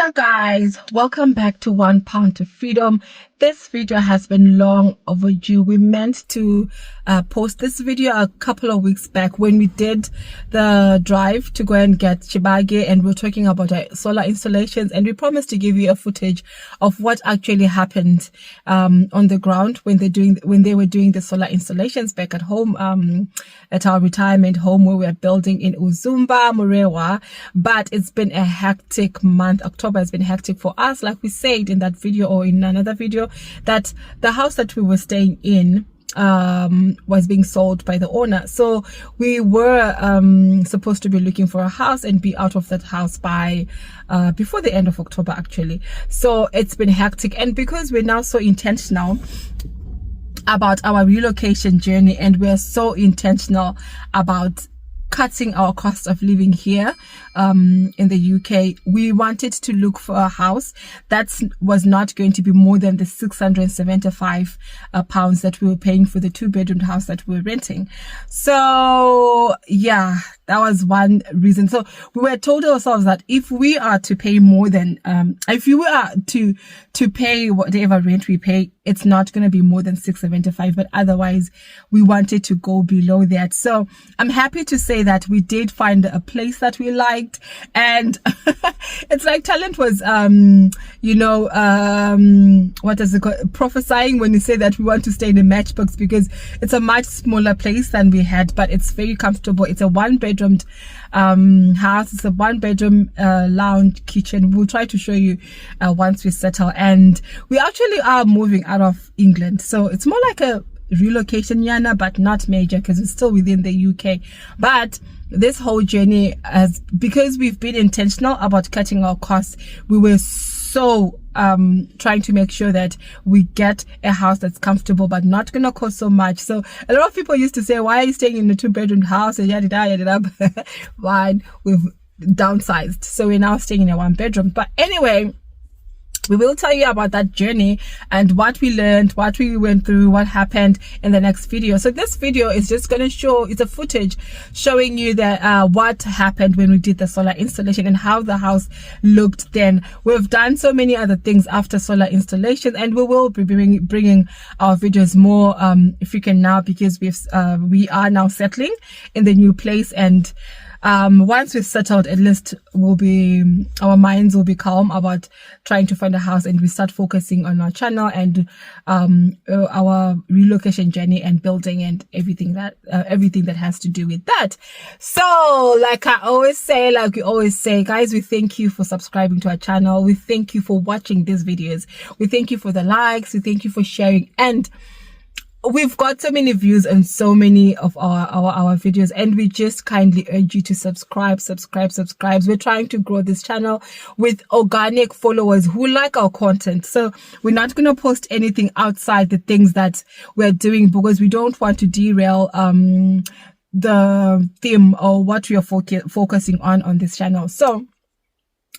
Hello guys, welcome back to 1 Pound to Freedom. This video has been long overdue. We meant to post this video a couple of weeks back when we did the drive to go and get Chibage, and we're talking about solar installations, and we promised to give you a footage of what actually happened on the ground when they were doing the solar installations back at home, at our retirement home where we're building in Uzumba, Murewa. But it's been a hectic month. October has been hectic for us, like we said in that video or in another video, that the house that we were staying in was being sold by the owner. So we were supposed to be looking for a house and be out of that house by before the end of October actually. So it's been hectic, and because we're now so intentional about our relocation journey, and we're so intentional about cutting our cost of living here in the UK, we wanted to look for a house that was not going to be more than the 675 pounds that we were paying for the 2-bedroom house that we were renting. So yeah, that was one reason. So we were told ourselves that if we are to pay more than if you are to pay whatever rent we pay, it's not going to be more than 675, but otherwise we wanted to go below that. So I'm happy to say that we did find a place that we liked, and it's like talent was what is it called, prophesying when you say that we want to stay in a matchbox, because it's a much smaller place than we had, but it's very comfortable. It's a 1-bedroom house. It's a 1-bedroom lounge, kitchen. We'll try to show you once we settle, and we actually are moving out of England, so it's more like a relocation yana, but not major because it's still within the UK. But this whole journey, because we've been intentional about cutting our costs, we were so trying to make sure that we get a house that's comfortable but not gonna cost so much. So a lot of people used to say, why are you staying in a 2-bedroom house and yada yada. Why? We've downsized, so we're now staying in a 1-bedroom. But anyway, we will tell you about that journey and what we learned, what we went through, what happened in the next video. So this video is just going to show, it's a footage showing you that what happened when we did the solar installation and how the house looked then. We've done so many other things after solar installation, and we will be bringing our videos more frequent now, because we are now settling in the new place, and once we've settled, at least our minds will be calm about trying to find a house, and we start focusing on our channel and our relocation journey and building and everything that has to do with that. So like we always say, guys, we thank you for subscribing to our channel. We thank you for watching these videos. We thank you for the likes. We thank you for sharing, and we've got so many views on so many of our videos, and we just kindly urge you to subscribe. We're trying to grow this channel with organic followers who like our content. So we're not going to post anything outside the things that we're doing, because we don't want to derail the theme or what we are focusing on this channel. So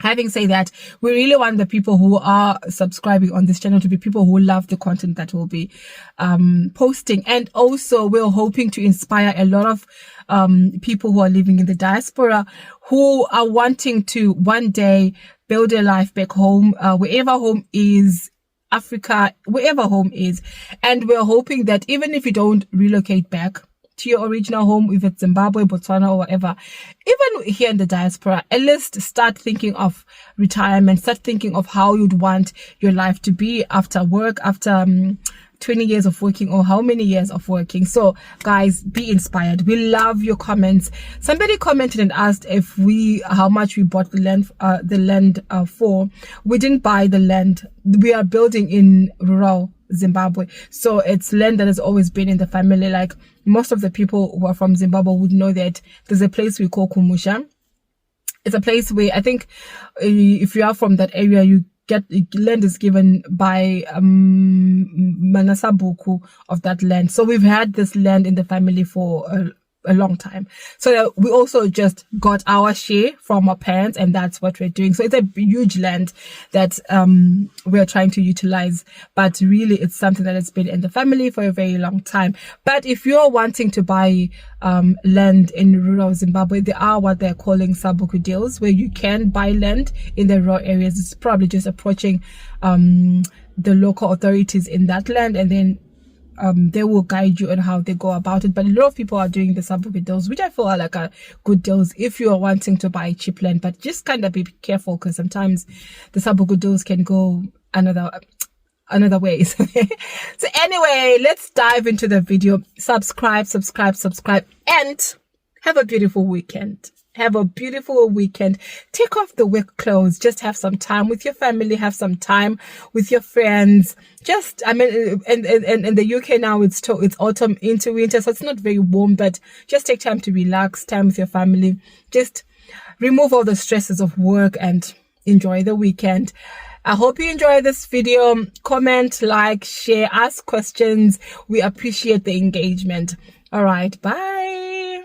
having said that, we really want the people who are subscribing on this channel to be people who love the content that we'll be posting. And also, we're hoping to inspire a lot of people who are living in the diaspora, who are wanting to one day build a life back home, wherever home is, Africa, wherever home is. And we're hoping that even if you don't relocate back to your original home, if it's Zimbabwe, Botswana, or whatever, even here in the diaspora, at least start thinking of retirement, start thinking of how you'd want your life to be after work, after 20 years of working, or how many years of working. So guys, be inspired. We love your comments. Somebody commented and asked how much we bought the land for. We didn't buy the land. We are building in rural Zimbabwe, so it's land that has always been in the family. Like most of the people who are from Zimbabwe would know that there's a place we call Kumusha. It's a place where I think if you are from that area, you get land is given by Manasabuku of that land. So we've had this land in the family for a long time. So we also just got our share from our parents, and that's what we're doing. So it's a huge land that we're trying to utilize, but really it's something that has been in the family for a very long time. But if you're wanting to buy land in rural Zimbabwe, there are what they're calling sabuku deals, where you can buy land in the rural areas. It's probably just approaching the local authorities in that land, and then they will guide you on how they go about it. But a lot of people are doing the sabuku deals, which I feel are like a good deals if you are wanting to buy cheap land. But just kind of be careful, because sometimes the sabuku deals can go another ways. So anyway, let's dive into the video. Subscribe, and have a beautiful weekend. Have a beautiful weekend. Take off the work clothes. Just have some time with your family. Have some time with your friends. Just, I mean, in the UK now, it's autumn into winter, so it's not very warm, but just take time to relax, time with your family. Just remove all the stresses of work and enjoy the weekend. I hope you enjoy this video. Comment, like, share, ask questions. We appreciate the engagement. All right, bye.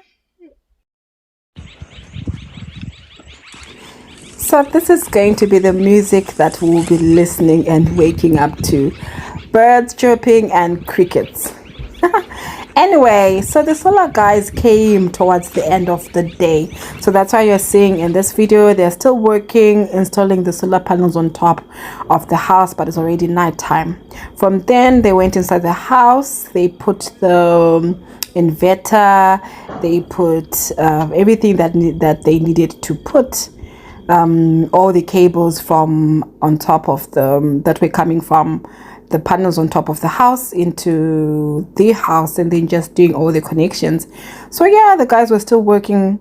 So this is going to be the music that we'll be listening and waking up to. Birds chirping and crickets. Anyway, so the solar guys came towards the end of the day. So that's why you're seeing in this video, they're still working, installing the solar panels on top of the house, but it's already nighttime. From then, they went inside the house. They put the inverter. They put everything that they needed to put. All the cables from on top of that were coming from the panels on top of the house into the house, and then just doing all the connections. So yeah, the guys were still working.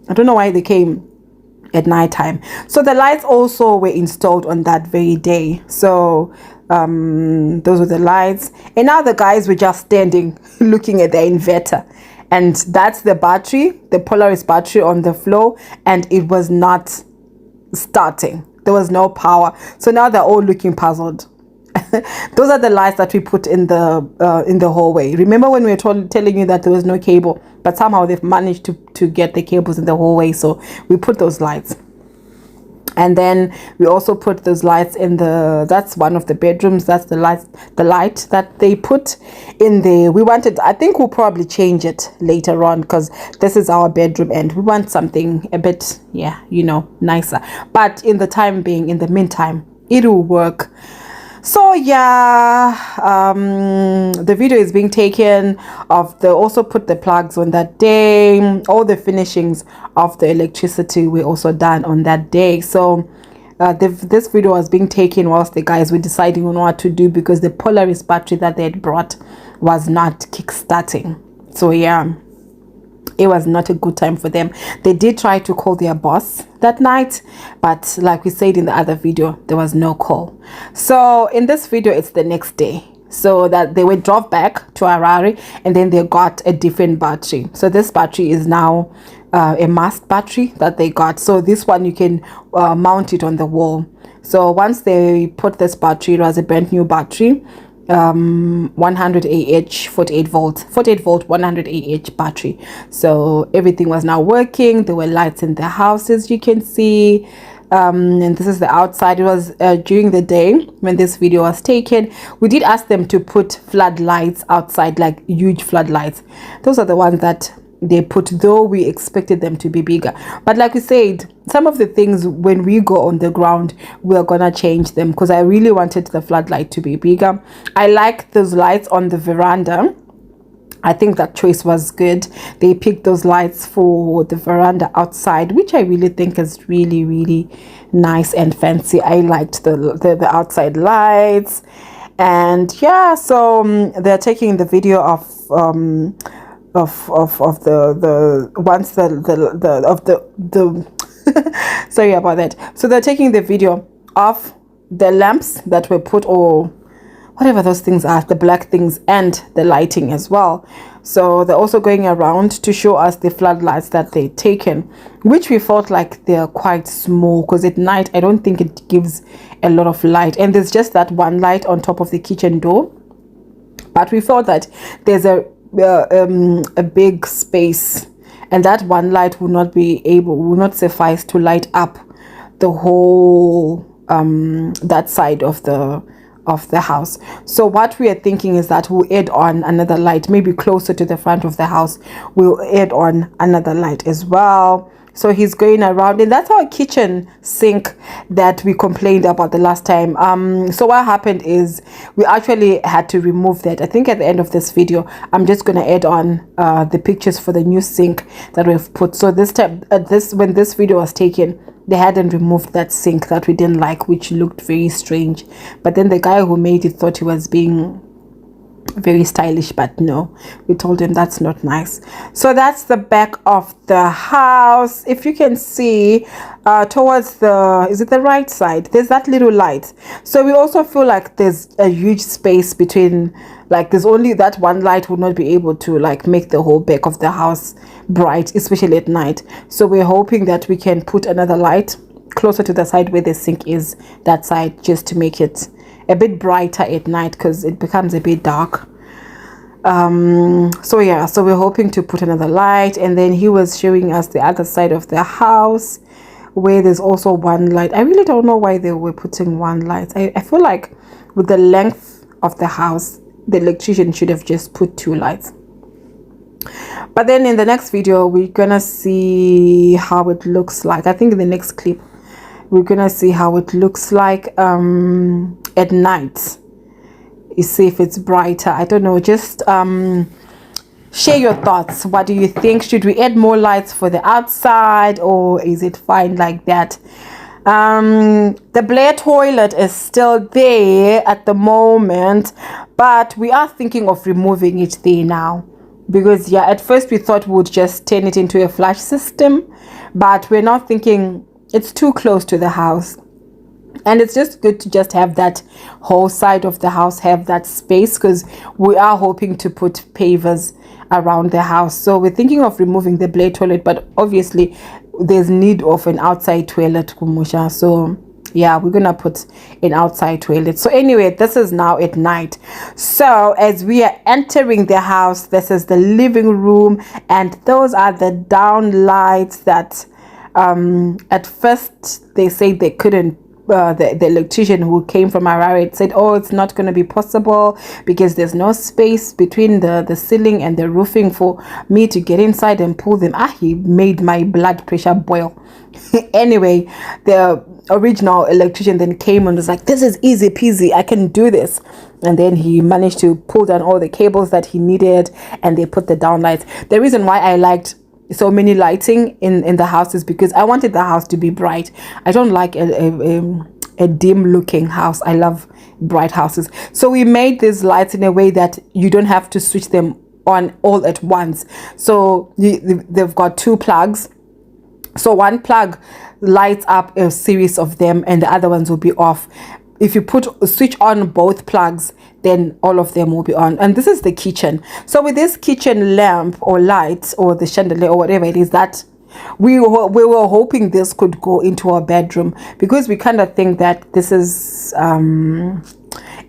I don't know why they came at nighttime. So the lights also were installed on that very day. So those were the lights, and now the guys were just standing looking at the inverter, and that's the battery, the Polaris battery on the floor, and it was not starting. There was no power. So now they're all looking puzzled. Those are the lights that we put in the hallway. Remember when we were telling you that there was no cable, but somehow they've managed to get the cables in the hallway, so we put those lights. And then we also put those lights in that's one of the bedrooms. That's the light that they put in there. I think we'll probably change it later on, because this is our bedroom and we want something a bit, nicer. But in the meantime, it will work. So yeah, the video is being taken of also put the plugs on that day. All the finishings of the electricity were also done on that day. So this video was being taken whilst the guys were deciding on what to do, because the Polaris battery that they had brought was not kick-starting. So yeah, it was not a good time for them. They did try to call their boss that night, but like we said in the other video, there was no call. So in this video, it's the next day. So that they drove back to Harare, and then they got a different battery. So this battery is now a mast battery that they got. So this one, you can mount it on the wall. So once they put this battery, it was a brand new battery, 100 ah 48 volt 100 ah battery. So everything was now working. There were lights in the house, as you can see, and this is the outside. It was during the day when this video was taken. We did ask them to put floodlights outside, like huge floodlights. Those are the ones that they put, though we expected them to be bigger. But like we said, some of the things when we go on the ground, we're gonna change them, because I really wanted the floodlight to be bigger. I like those lights on the veranda. I think that choice was good. They picked those lights for the veranda outside, which I really think is really, really nice and fancy. I liked the outside lights. And yeah, so they're taking the video of sorry about that. So they're taking the video of the lamps that were put, or whatever those things are, the black things, and the lighting as well. So they're also going around to show us the floodlights that they've taken, which we felt like they're quite small, because at night I don't think it gives a lot of light, and there's just that one light on top of the kitchen door. But we felt that there's a a big space, and that one light will not suffice to light up the whole that side of the house. So what we are thinking is that we'll add on another light, maybe closer to the front of the house. We'll add on another light as well. So he's going around, and that's our kitchen sink that we complained about the last time. So what happened is we actually had to remove that. I think at the end of this video I'm just going to add on the pictures for the new sink that we've put. So this time when this video was taken, they hadn't removed that sink that we didn't like, which looked very strange. But then the guy who made it thought he was being very stylish, but no, we told him that's not nice. So that's the back of the house. If you can see towards is it the right side, there's that little light. So we also feel like there's a huge space between, like there's only that one light would not be able to like make the whole back of the house bright, especially at night. So we're hoping that we can put another light closer to the side where the sink is, that side, just to make it a bit brighter at night, because it becomes a bit dark. So yeah, so we're hoping to put another light. And then he was showing us the other side of the house where there's also one light. I really don't know why they were putting one light. I feel like with the length of the house, the electrician should have just put two lights. But then in the next video we're gonna see how it looks like. I think in the next clip we're gonna see how it looks like at night. You see if it's brighter. I don't know, just share your thoughts. What do you think? Should we add more lights for the outside, or is it fine like that? The Blair toilet is still there at the moment, but we are thinking of removing it there now, because yeah, at first we thought we would just turn it into a flush system, but we're now thinking it's too close to the house, and it's just good to just have that whole side of the house have that space, because we are hoping to put pavers around the house. So we're thinking of removing the Blair toilet, but obviously there's need of an outside toilet, Kumusha. So yeah, we're gonna put an outside toilet. So anyway, this is now at night. So as we are entering the house, this is the living room, and those are the down lights that at first they said they couldn't. The electrician who came from Harare said, oh, it's not going to be possible because there's no space between the ceiling and the roofing for me to get inside and pull them. He made my blood pressure boil. Anyway, the original electrician then came and was like, this is easy peasy, I can do this. And then he managed to pull down all the cables that he needed, and they put the down lights. The reason why I liked so many lighting in the house is because I wanted the house to be bright. I don't like a dim looking house. I love bright houses. So we made these lights in a way that you don't have to switch them on all at once. So they've got two plugs. So one plug lights up a series of them, and the other ones will be off. If you switch on both plugs, then all of them will be on. And this is the kitchen. So with this kitchen lamp or light or the chandelier or whatever it is, that we were hoping this could go into our bedroom, because we kind of think that this is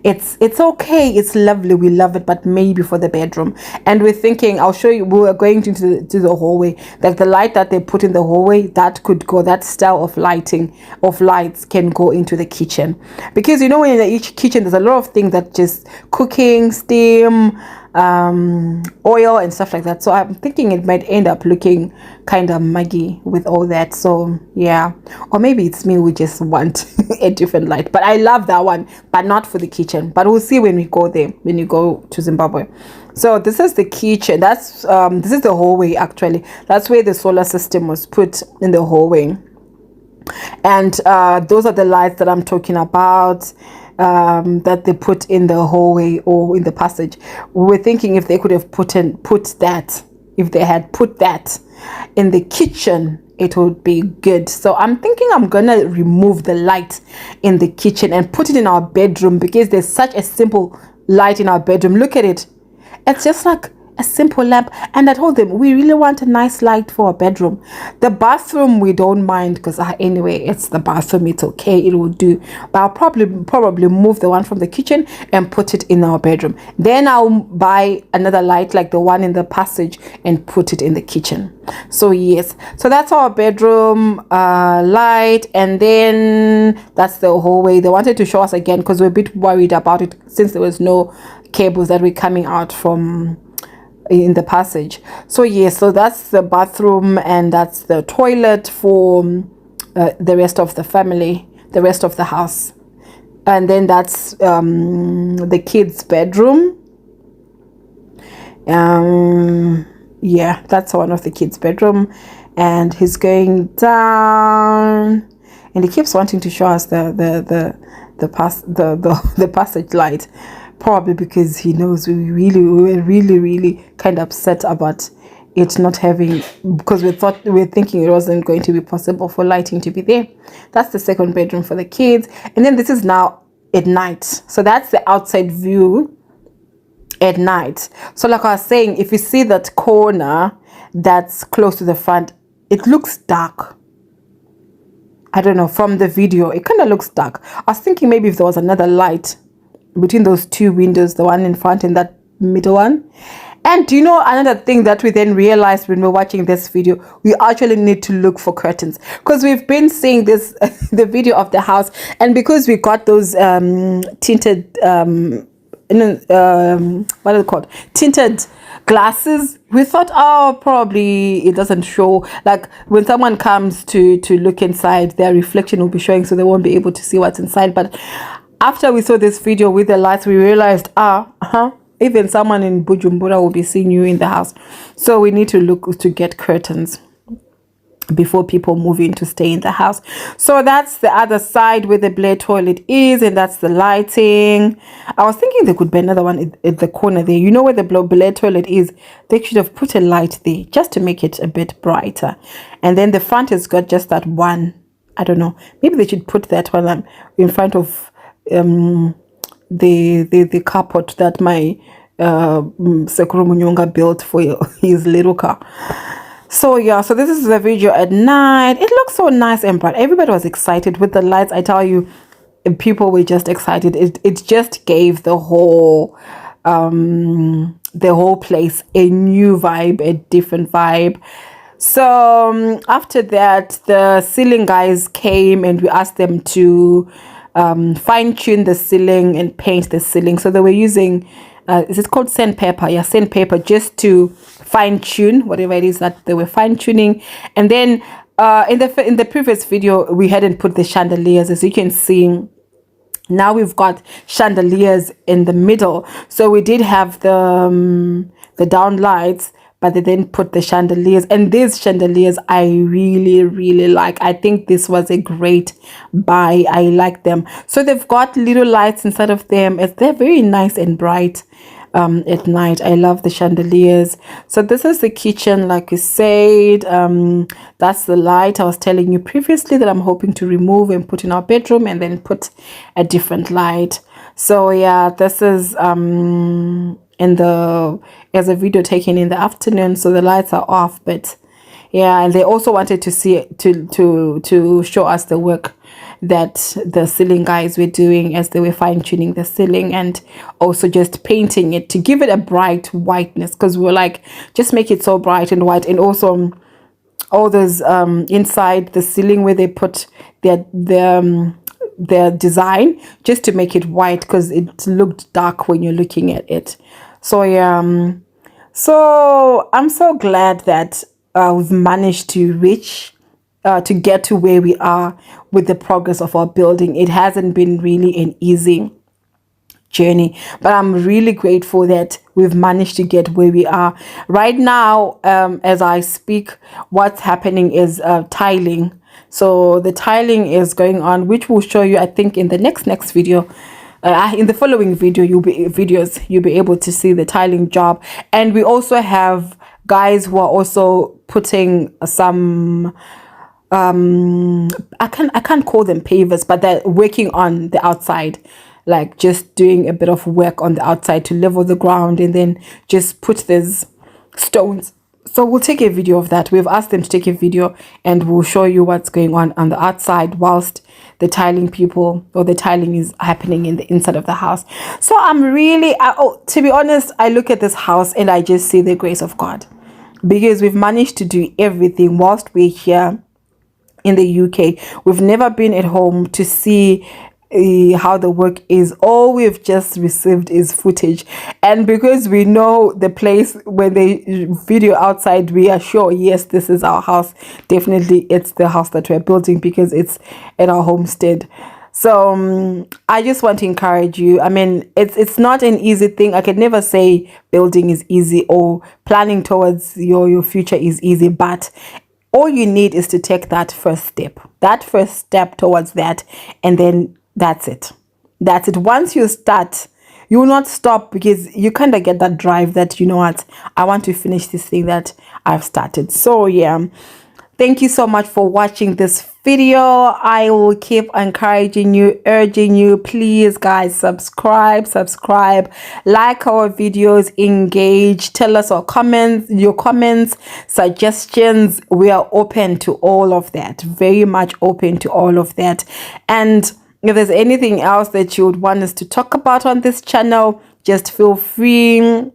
it's okay, it's lovely, we love it, but maybe for the bedroom. And we're thinking, I'll show you, we were going into the hallway, that the light that they put in the hallway, that could go, that style of lights can go into the kitchen. Because you know, when in each kitchen there's a lot of things that just cooking, steam, oil and stuff like that. So I'm thinking it might end up looking kind of muggy with all that. So yeah, or maybe it's me, we just want a different light. But I love that one, but not for the kitchen. But we'll see when we go there, when you go to Zimbabwe. So this is the kitchen. That's this is the hallway. Actually, that's where the solar system was put, in the hallway. And those are the lights that I'm talking about, that they put in the hallway or in the passage. We were thinking if they could have put that, if they had put that in the kitchen, it would be good. So I'm thinking I'm gonna remove the light in the kitchen and put it in our bedroom, because there's such a simple light in our bedroom. Look at it. It's just like a simple lamp. And I told them we really want a nice light for a bedroom. The bathroom we don't mind, because anyway, it's the bathroom, it's okay, it will do. But I'll probably move the one from the kitchen and put it in our bedroom. Then I'll buy another light like the one in the passage and put it in the kitchen. So yes, so that's our bedroom light. And then that's the hallway. They wanted to show us again because we're a bit worried about it since there was no cables that were coming out from in the passage. So yes, so that's the bathroom and that's the toilet for the rest of the family, the rest of the house. And then that's the kids' bedroom. Yeah, that's one of the kids' bedroom. And he's going down and he keeps wanting to show us the passage light, probably because he knows we were really kind of upset about it not having, because we were thinking it wasn't going to be possible for lighting to be there. That's the second bedroom for the kids. And then this is now at night, so that's the outside view at night. So like I was saying, if you see that corner that's close to the front, it looks dark. I don't know, from the video it kind of looks dark. I was thinking maybe if there was another light between those two windows, the one in front and that middle one. And do you know another thing that we then realized when we're watching this video? We actually need to look for curtains, because we've been seeing this the video of the house, and because we got those tinted what are they called, tinted glasses, we thought, oh, probably it doesn't show, like when someone comes to look inside, their reflection will be showing, so they won't be able to see what's inside. But after we saw this video with the lights, we realized even someone in Bujumbura will be seeing you in the house. So we need to look to get curtains before people move in to stay in the house. So that's the other side where the Blair toilet is, and that's the lighting. I was thinking there could be another one at the corner there. You know where the Blair toilet is? They should have put a light there just to make it a bit brighter. And then the front has got just that one. I don't know, maybe they should put that one in front of the carport that my Sekuru Munyonga built for his little car. So yeah, so this is the video at night. It looks so nice and bright. Everybody was excited with the lights. I tell you, people were just excited. It just gave the whole place a new vibe, a different vibe. So after that, the ceiling guys came and we asked them to fine-tune the ceiling and paint the ceiling. So they were using is it called sandpaper? Yeah, sandpaper, just to fine-tune whatever it is that they were fine-tuning. And then in the previous video we hadn't put the chandeliers. As you can see, now we've got chandeliers in the middle. So we did have the down lights, but they then put the chandeliers, and these chandeliers I really like. I think this was a great buy. I like them. So they've got little lights inside of them. They're very nice and bright at night. I love the chandeliers. So this is the kitchen, like we said. That's the light I was telling you previously that I'm hoping to remove and put in our bedroom, and then put a different light. So yeah, this is as a video taken in the afternoon, so the lights are off. But yeah, and they also wanted to see to show us the work that the ceiling guys were doing as they were fine-tuning the ceiling, and also just painting it to give it a bright whiteness, because we were like, just make it so bright and white. And also all those inside the ceiling where they put their design, just to make it white, because it looked dark when you're looking at it. So yeah, so I'm so glad that we've managed to get to where we are with the progress of our building. It hasn't been really an easy journey, but I'm really grateful that we've managed to get where we are right now. As I speak, what's happening is tiling. So the tiling is going on, which will show you, I think, in the next video. In the following video, you'll be able to see the tiling job. And we also have guys who are also putting some I can't call them pavers, but they're working on the outside like just doing a bit of work on the outside to level the ground and then just put these stones. So we'll take a video of that. We've asked them to take a video and we'll show you what's going on the outside whilst the tiling is happening in the inside of the house. So I'm really, to be honest, I look at this house and I just see the grace of God, because we've managed to do everything whilst we're here in the UK. We've never been at home to see how the work is. All we've just received is footage, and because we know the place, when they video outside, we are sure, yes, this is our house. Definitely it's the house that we're building because it's at our homestead. So I just want to encourage you. I mean, it's not an easy thing. I can never say building is easy or planning towards your future is easy, but all you need is to take that first step towards that, and then that's it. Once you start, you will not stop, because you kind of get that drive that, you know what, I want to finish this thing that I've started. So yeah, thank you so much for watching this video. I will keep encouraging you, urging you, please guys, subscribe, like our videos, engage, tell us your comments, suggestions. We are open to all of that, very much open to all of that. And if there's anything else that you would want us to talk about on this channel, just feel free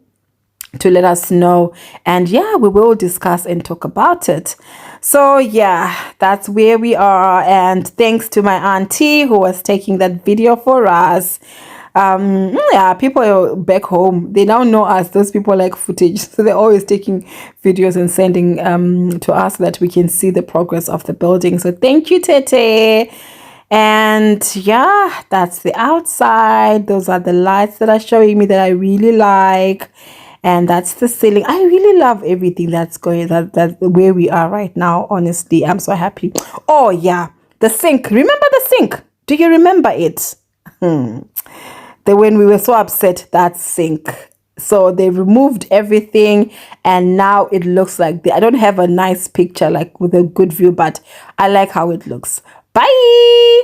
to let us know, and yeah, we will discuss and talk about it. So yeah, that's where we are, and thanks to my auntie who was taking that video for us. Yeah, people back home, they now know us. Those people like footage, so they're always taking videos and sending to us so that we can see the progress of the building. So thank you, Tete. And yeah, that's the outside. Those are the lights that are showing me that I really like, and that's the ceiling. I really love everything that's going, that where we are right now. Honestly, I'm so happy. Oh yeah, the sink. Remember the sink? Do you remember it? When we were so upset, that sink. So they removed everything, and now it looks like I don't have a nice picture like with a good view, but I like how it looks. Bye.